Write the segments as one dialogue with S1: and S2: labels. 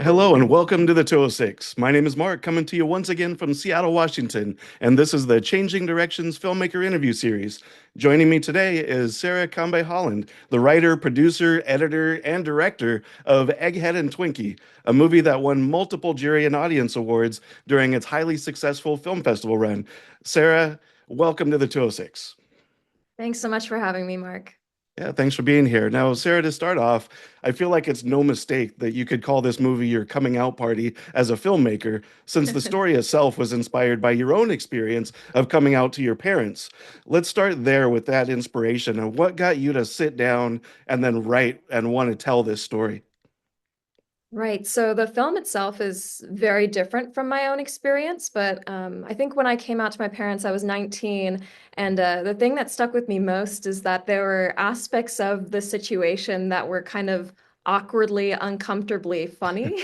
S1: Hello and welcome to the 206. My name is Mark, coming to you once again from Seattle, Washington, and this is the Changing Directions Filmmaker Interview Series. Joining me today is Sarah Kambe Holland, the writer, producer, editor, and director of Egghead and Twinkie, a movie that won multiple jury and audience awards during its highly successful film festival run. Sarah, welcome to the 206.
S2: Thanks so much for having me, Mark.
S1: Yeah, thanks for being here. Now, Sarah, to start off, I feel like it's no mistake that you could call this movie your coming out party as a filmmaker, since the story itself was inspired by your own experience of coming out to your parents. Let's start there with that inspiration and what got you to sit down and then write and want to tell this story.
S2: Right. So the film itself is very different from my own experience, but I think when I came out to my parents, I was 19, and the thing that stuck with me most is that there were aspects of the situation that were kind of awkwardly, uncomfortably funny.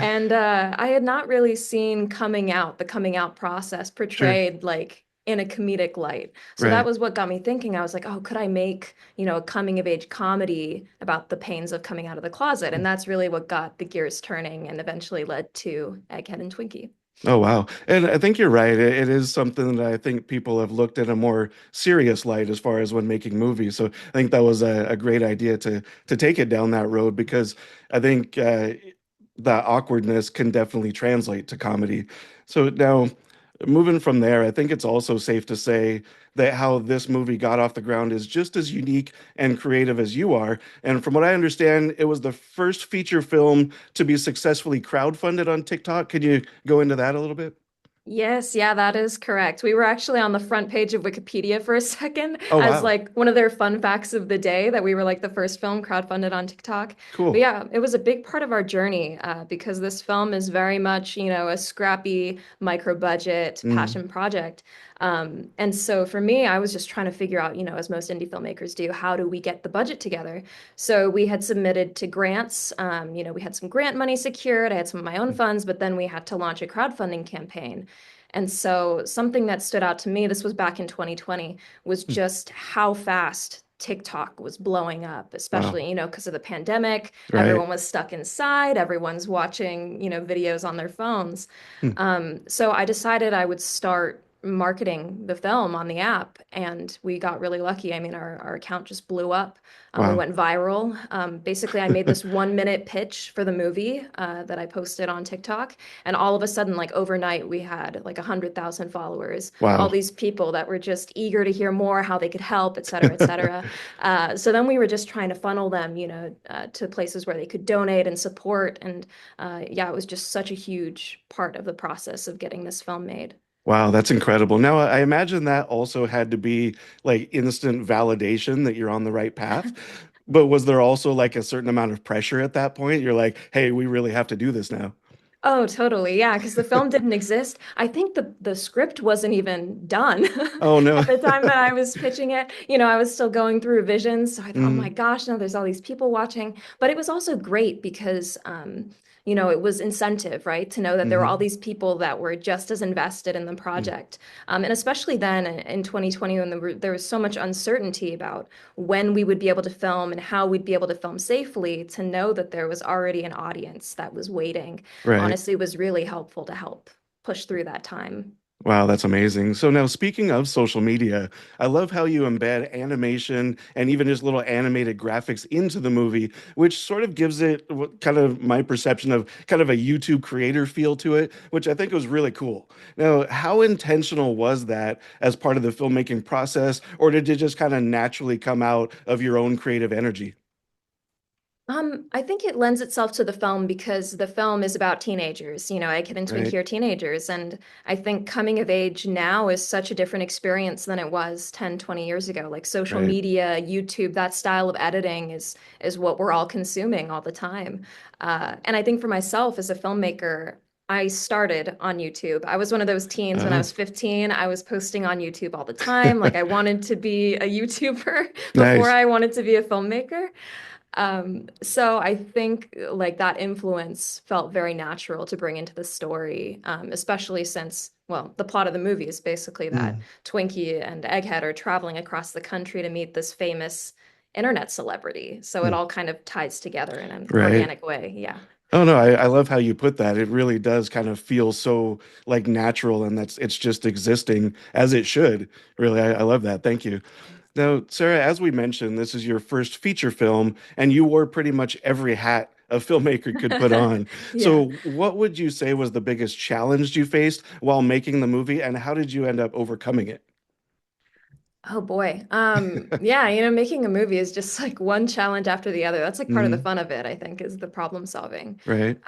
S2: And I had not really seen the coming out process
S1: Sure.
S2: portrayed like in a comedic light. So that
S1: Right.
S2: was what got me thinking. I was like, oh, could I make, a coming of age comedy about the pains of coming out of the closet? And that's really what got the gears turning and eventually led to Egghead and Twinkie.
S1: Oh, wow. And I think you're right. It is something that I think people have looked at a more serious light as far as when making movies. So I think that was a great idea to take it down that road because I think that awkwardness can definitely translate to comedy. So now, moving from there, I think it's also safe to say that how this movie got off the ground is just as unique and creative as you are. And from what I understand, it was the first feature film to be successfully crowdfunded on TikTok. Could you go into that a little bit?
S2: Yes, yeah, that is correct. We were actually on the front page of Wikipedia for a second
S1: Oh,
S2: as
S1: wow.
S2: like one of their fun facts of the day that we were like the first film crowdfunded on TikTok. But
S1: Cool.
S2: yeah, it was a big part of our journey because this film is very much, a scrappy micro budget
S1: Mm,
S2: passion project. And so for me, I was just trying to figure out, as most indie filmmakers do, how do we get the budget together? So we had submitted to grants. We had some grant money secured. I had some of my own funds, but then we had to launch a crowdfunding campaign. And so something that stood out to me, this was back in 2020, was
S1: mm,
S2: just how fast TikTok was blowing up,
S1: wow.
S2: especially, because of the pandemic.
S1: Right.
S2: Everyone was stuck inside, everyone's watching, videos on their phones.
S1: Mm,
S2: So I decided I would start marketing the film on the app, and we got really lucky. I mean, our account just blew up. We
S1: wow.
S2: went viral. Basically, I made this 1 minute pitch for the movie that I posted on TikTok, and all of a sudden, like overnight, we had like 100,000 followers. All
S1: Wow.
S2: these people that were just eager to hear more, how they could help, et cetera, et cetera. So then we were just trying to funnel them, to places where they could donate and support. And yeah, it was just such a huge part of the process of getting this film made.
S1: Wow, that's incredible. Now, I imagine that also had to be like instant validation that you're on the right path. But was there also like a certain amount of pressure at that point? You're like, hey, we really have to do this now.
S2: Oh, totally. Yeah, because the film didn't exist. I think the script wasn't even done
S1: Oh, no.
S2: at the time that I was pitching it. I was still going through revisions. So I thought, oh my
S1: Mm,
S2: gosh, no, there's all these people watching. But it was also great because it was incentive, right? To know that there were all
S1: mhm.
S2: these people that were just as invested in the project. And especially then in 2020 when there was so much uncertainty about when we would be able to film and how we'd be able to film safely, to know that there was already an audience that was waiting
S1: Right.
S2: honestly was really helpful to help push through that time.
S1: Wow, that's amazing. So now speaking of social media, I love how you embed animation and even just little animated graphics into the movie, which sort of gives it kind of my perception of kind of a YouTube creator feel to it, which I think was really cool. Now, how intentional was that as part of the filmmaking process, or did it just kind of naturally come out of your own creative energy?
S2: I think it lends itself to the film because the film is about teenagers. Egghead and
S1: Right,
S2: Twinkie are teenagers. And I think coming of age now is such a different experience than it was 10, 20 years ago. Like social
S1: right.
S2: media, YouTube, that style of editing is what we're all consuming all the time. And I think for myself as a filmmaker, I started on YouTube. I was one of those teens when I
S1: Uh,
S2: was 15. I was posting on YouTube all the time. Like I wanted to be a YouTuber before
S1: nice.
S2: I wanted to be a filmmaker. So I think like that influence felt very natural to bring into the story, especially since, well, the plot of the movie is basically that
S1: Mm,
S2: Twinkie and Egghead are traveling across the country to meet this famous internet celebrity. So it
S1: mm,
S2: all kind of ties together in an
S1: right.
S2: organic way. Yeah.
S1: Oh no, I love how you put that. It really does kind of feel so like natural, and that's it's just existing as it should. Really, I love that. Thank you. Now, Sarah, as we mentioned, this is your first feature film, and you wore pretty much every hat a filmmaker could put on.
S2: Yeah.
S1: So, what would you say was the biggest challenge you faced while making the movie, and how did you end up overcoming it?
S2: Oh boy. Yeah, making a movie is just like one challenge after the other. That's like part of the
S1: Hmm.
S2: fun of it, I think, is the problem solving.
S1: Right.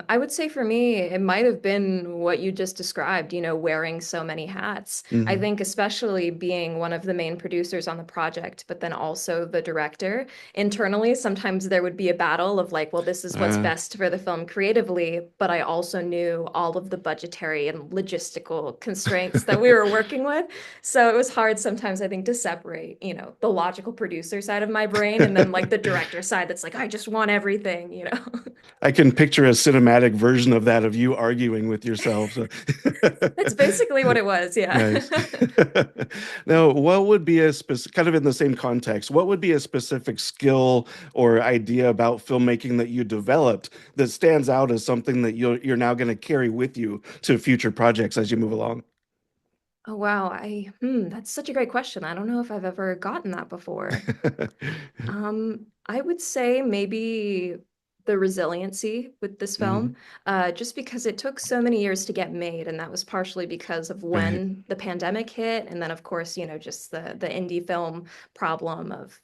S2: I would say for me, it might have been what you just described, wearing so many hats. I
S1: Hmm.
S2: think especially being one of the main producers on the project, but then also the director. Internally, sometimes there would be a battle of like, well, this is what's
S1: Uh,
S2: best for the film creatively, but I also knew all of the budgetary and logistical constraints that we were working with. So it was hard sometimes, I think, to separate, the logical producer side of my brain and then like the director side that's like, I just want everything.
S1: I can picture a cinematic version of that of you arguing with yourself. So.
S2: That's basically what it was, yeah.
S1: Nice. Now, what would be a specific, kind of in the same context, what would be a specific skill or idea about filmmaking that you developed that stands out as something that you're now going to carry with you to future projects as you move along?
S2: Oh wow, that's such a great question. I don't know if I've ever gotten that before. I would say maybe the resiliency with this
S1: Mhm.
S2: film, just because it took so many years to get made, and that was partially because of
S1: Right.
S2: when the pandemic hit, and then of course, just the indie film problem of,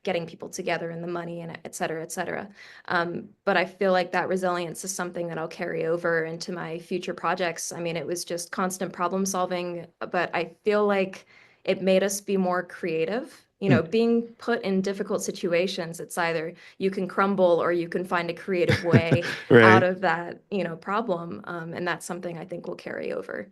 S2: getting people together and the money and et cetera, et cetera. But I feel like that resilience is something that I'll carry over into my future projects. I mean, it was just constant problem solving, but I feel like it made us be more creative.
S1: Hmm.
S2: Being put in difficult situations, it's either you can crumble or you can find a creative way out
S1: Right.
S2: of that, problem. And that's something I think will carry over.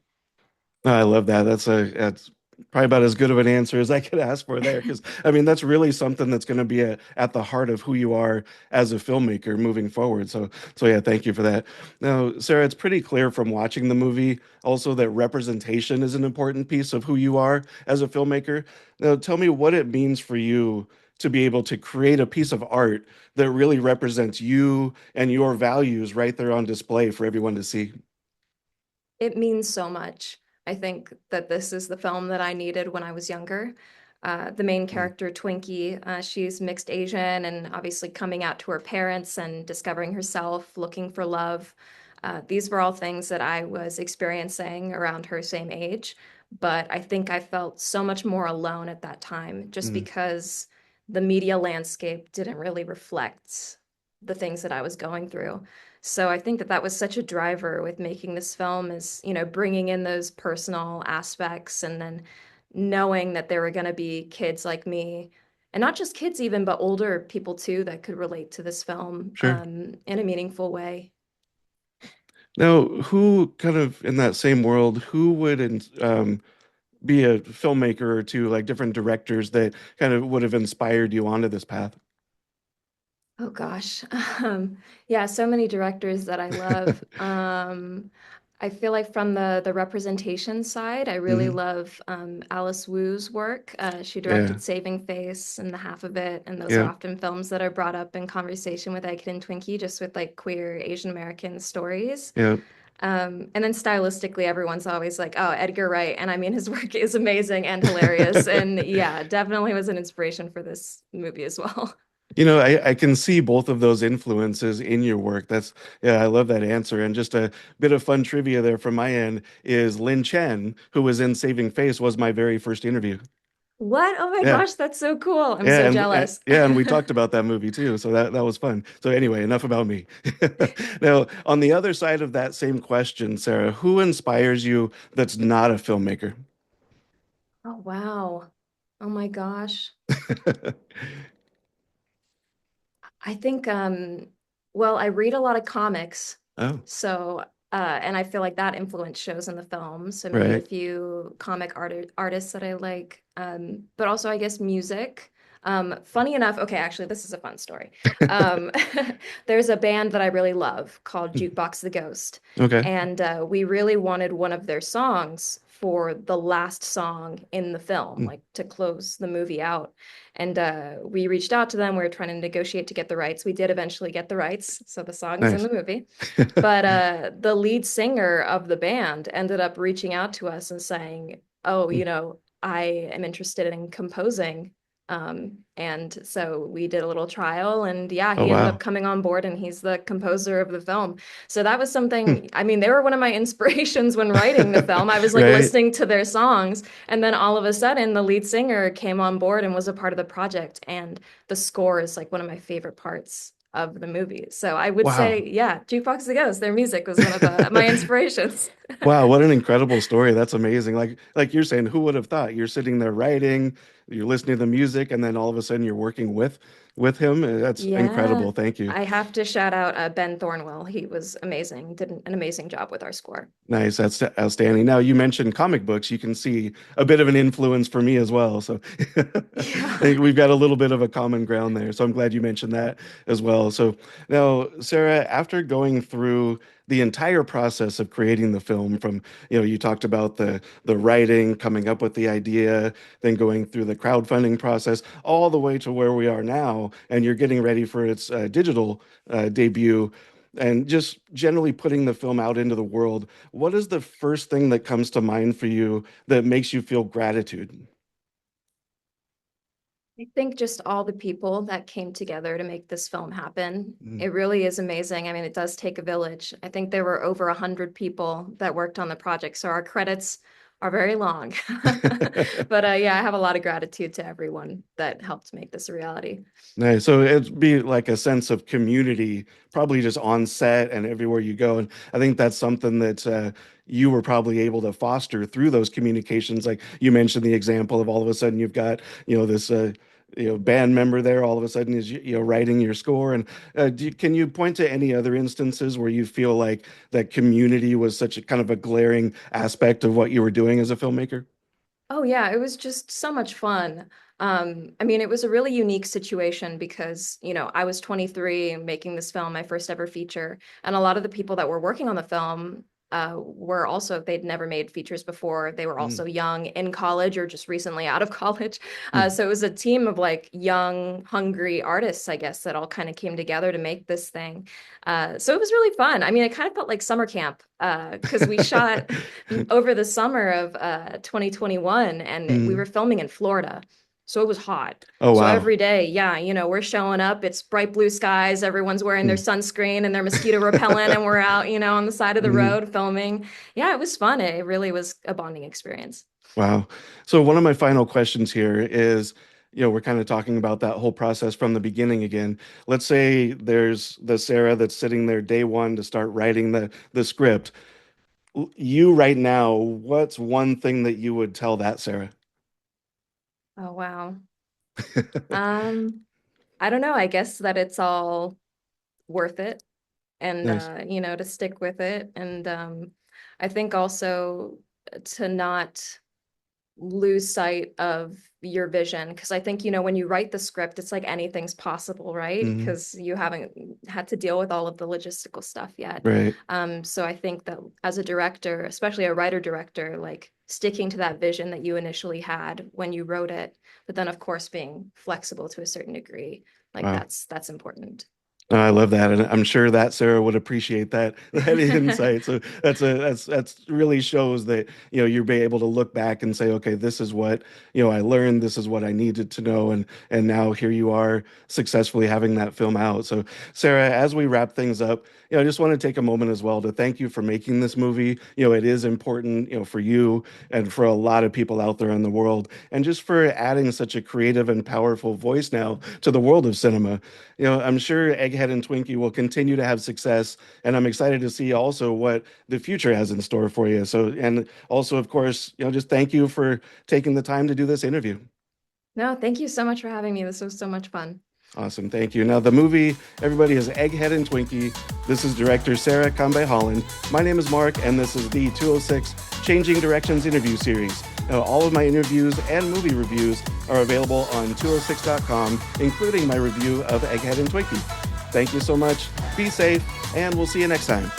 S1: No, I love that. That's probably about as good of an answer as I could ask for there. Because I mean, that's really something that's going to be at the heart of who you are as a filmmaker moving forward. So yeah, thank you for that. Now, Sarah, it's pretty clear from watching the movie also that representation is an important piece of who you are as a filmmaker. Now, tell me what it means for you to be able to create a piece of art that really represents you and your values right there on display for everyone to see.
S2: It means so much. I think that this is the film that I needed when I was younger. The main
S1: Mm.
S2: character, Twinkie, she's mixed Asian and obviously coming out to her parents and discovering herself, looking for love. These were all things that I was experiencing around her same age, but I think I felt so much more alone at that time just
S1: Mm.
S2: because the media landscape didn't really reflect the things that I was going through. So I think that that was such a driver with making this film is, bringing in those personal aspects and then knowing that there were going to be kids like me, and not just kids even, but older people too that could relate to this film
S1: Sure.
S2: in a meaningful way.
S1: Now, who kind of in that same world, who would be a filmmaker or two, like different directors that kind of would have inspired you onto this path?
S2: Oh gosh. Yeah, so many directors that I love. I feel like from the representation side, I really
S1: Hmm.
S2: love Alice Wu's work. She
S1: Yeah,
S2: directed Saving Face and the half of it, and those are
S1: yeah,
S2: often films that are brought up in conversation with Egghead and Twinkie, just with like queer Asian American stories.
S1: yeah.
S2: And then stylistically, everyone's always like, "Oh, Edgar Wright," and I mean, his work is amazing and hilarious, and yeah, definitely was an inspiration for this movie as well.
S1: I can see both of those influences in your work. Yeah, I love that answer. And just a bit of fun trivia there from my end is Lin Chen, who was in Saving Face, was my very first interview.
S2: What? Oh my
S1: Yeah,
S2: gosh, that's so cool. I'm
S1: yeah,
S2: so
S1: and
S2: jealous.
S1: yeah, and we talked about that movie too, so that was fun. So anyway, enough about me. Now, on the other side of that same question, Sarah, who inspires you that's not a filmmaker?
S2: Oh wow. Oh my gosh. I think well, I read a lot of comics.
S1: Oh,
S2: So and I feel like that influence shows in the film. So maybe a
S1: right.
S2: few comic artists that I like. But also I guess music. Funny enough, okay, actually, this is a fun story. Um, there's a band that I really love called Jukebox the Ghost,
S1: Okay.
S2: and we really wanted one of their songs for the last song in the film,
S1: Mm,
S2: like to close the movie out. And we reached out to them. We were trying to negotiate to get the rights. We did eventually get the rights, so the song is in
S1: nice.
S2: the movie. But the lead singer of the band ended up reaching out to us and saying, "Oh,
S1: Mm,
S2: I am interested in composing." And so we did a little trial, and yeah,
S1: oh
S2: he ended up
S1: wow.
S2: coming on board, and he's the composer of the film. So that was something, I mean, they were one of my inspirations when writing the film. I was like
S1: Right.
S2: listening to their songs, and then all of a sudden, the lead singer came on board and was a part of the project. And the score is like one of my favorite parts of the movie. So I would say,
S1: Wow.
S2: yeah, Jukebox the Ghost, their music was one of my inspirations.
S1: Wow, what an incredible story. That's amazing. Like you're saying, who would have thought? You're sitting there writing, you're listening to the music, and then all of a sudden you're working with him. That's
S2: Yeah,
S1: incredible. Thank you.
S2: I have to shout out Ben Thornwell. He was amazing, did an amazing job with our score.
S1: Nice. That's outstanding. Now you mentioned comic books. You can see a bit of an influence for me as well. So I
S2: Yeah.
S1: think we've got a little bit of a common ground there. So I'm glad you mentioned that as well. So now, Sarah, after going through the entire process of creating the film from, you talked about the writing, coming up with the idea, then going through the crowdfunding process, all the way to where we are now, and you're getting ready for its digital debut and just generally putting the film out into the world, what is the first thing that comes to mind for you that makes you feel gratitude?
S2: I think just all the people that came together to make this film happen.
S1: Mm.
S2: It really is amazing. I mean, it does take a village. I think there were over 100 people that worked on the project, so our credits are very long. But yeah, I have a lot of gratitude to everyone that helped make this a reality.
S1: Nice. So it'd be like a sense of community, probably just on set and everywhere you go. And I think that's something that you were probably able to foster through those communications. Like you mentioned the example of all of a sudden you've got, this band member there all of a sudden is writing your score. And can you point to any other instances where you feel like that community was such a kind of a glaring aspect of what you were doing as a filmmaker?
S2: Oh yeah, it was just so much fun. I mean, it was a really unique situation because, I was 23 making this film, my first ever feature, and a lot of the people that were working on the film were also, they'd never made features before. They were
S1: Mm,
S2: also young in college or just recently out of college.
S1: mm,
S2: So it was a team of like young, hungry artists, I guess, that all kind of came together to make this thing. So it was really fun. I mean, it kind of felt like summer camp because we shot over the summer of 2021, and we
S1: mm.
S2: were filming in Florida. So it was hot.
S1: Oh,
S2: So
S1: wow.
S2: every day, yeah, we're showing up. It's bright blue skies. Everyone's wearing their
S1: Mm,
S2: sunscreen and their mosquito repellent, and we're out, on the side of the
S1: mhm.
S2: road filming. Yeah, it was fun. It really was a bonding experience.
S1: Wow. So one of my final questions here is, we're kind of talking about that whole process from the beginning again. Let's say there's the Sarah that's sitting there day one to start writing the script. You right now, what's one thing that you would tell that Sarah?
S2: Oh, wow. Um, I don't know. I guess that it's all worth it, and
S1: Nice.
S2: to stick with it. And I think also to not lose sight of your vision, because I think when you write the script, it's like anything's possible, right?
S1: Hmm.
S2: Because you haven't had to deal with all of the logistical stuff yet.
S1: Right.
S2: So I think that as a director, especially a writer director, like sticking to that vision that you initially had when you wrote it, but then of course being flexible to a certain degree, like
S1: Wow.
S2: that's important.
S1: I love that, and I'm sure that Sarah would appreciate that that insight. So that's really shows that you'll be able to look back and say, okay, this is what I learned, this is what I needed to know, and now here you are successfully having that film out. So Sarah, as we wrap things up, I just want to take a moment as well to thank you for making this movie. It is important, for you and for a lot of people out there in the world, and just for adding such a creative and powerful voice now to the world of cinema. I'm sure Egghead and Twinkie will continue to have success, and I'm excited to see also what the future has in store for you. So, and also, of course, just thank you for taking the time to do this interview.
S2: No, thank you so much for having me. This was so much fun.
S1: Awesome, thank you. Now, the movie, everybody, is Egghead and Twinkie. This is director Sarah Kambe Holland. My name is Mark, and this is the 206 Changing Directions interview series. All of my interviews and movie reviews are available on 206.com, including my review of Egghead and Twinkie. Thank you so much. Be safe, and we'll see you next time.